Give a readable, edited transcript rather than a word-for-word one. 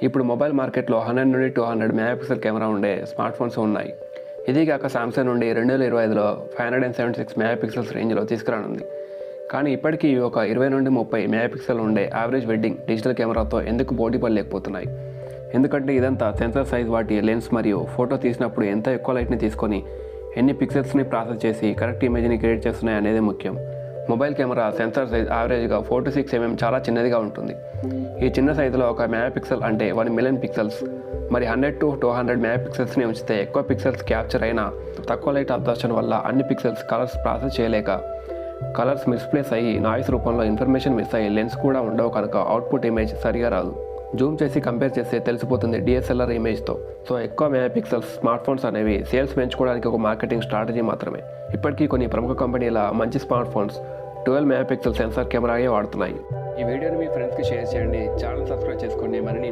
ఇప్పుడు మొబైల్ మార్కెట్లో 100 నుండి 200 మెగాపిక్సెల్ కెమెరా ఉండే స్మార్ట్ ఫోన్స్ ఉన్నాయి. ఇది కాక సామ్సంగ్ నుండి 2025లో 576 మెగాపిక్సెల్స్ రేంజ్లో తీసుకురానుంది. కానీ ఇప్పటికీ ఒక 20 నుండి 30 మెగాపిక్సెల్ ఉండే యావరేజ్ వెడ్డింగ్ డిజిటల్ కెమెరాతో ఎందుకు పోటీ పడలేకపోతున్నాయి? ఎందుకంటే ఇదంతా సెన్సార్ సైజ్, వాటి లెన్స్ మరియు ఫోటో తీసినప్పుడు ఎంత ఎక్కువ లైట్ని తీసుకొని ఎన్ని పిక్సెల్స్ని ప్రాసెస్ చేసి కరెక్ట్ ఇమేజ్ని క్రియేట్ చేస్తున్నాయి అనేది ముఖ్యం. మొబైల్ కెమెరా సెన్సార్ సైజ్ యావరేజ్గా 4 to 6 mm చాలా చిన్నదిగా ఉంటుంది. ఈ చిన్న సైజులో 1 మెగాపిక్సెల్ అంటే 1 మిలియన్ పిక్సెల్స్. మరి 100 to 200 మెగాపిక్సెల్స్ని ఉంచితే ఎక్కువ పిక్సెల్స్ క్యాప్చర్ అయినా తక్కువ లైట్ అబ్జర్ప్షన్ వల్ల అన్ని పిక్సెల్స్ కలర్స్ ప్రాసెస్ చేయలేక కలర్స్ మిస్ప్లేస్ అయ్యి నాయిస్ రూపంలో ఇన్ఫర్మేషన్ మిస్ అయ్యి లెన్స్ కూడా ఉండవు కనుక అవుట్పుట్ ఇమేజ్ సరిగా రాదు. జూమ్ చేసి కంపేర్ చేస్తే తెలిసిపోతుంది DSLR ఇమేజ్తో. సో ఎక్కువ మెగాపిక్సెల్స్ స్మార్ట్ ఫోన్స్ అనేవి సేల్స్ పెంచుకోవడానికి ఒక మార్కెటింగ్ స్ట్రాటజీ మాత్రమే. ఇప్పటికీ కొన్ని ప్రముఖ కంపెనీల మంచి స్మార్ట్ ఫోన్స్ 12 మెగాపిక్సెల్ సెన్సార్ కెమెరాయే వాడుతున్నాయి. ఈ వీడియోని మీ ఫ్రెండ్స్కి షేర్ చేయండి. ఛానల్ సబ్స్క్రైబ్ చేసుకోండి. మరిన్ని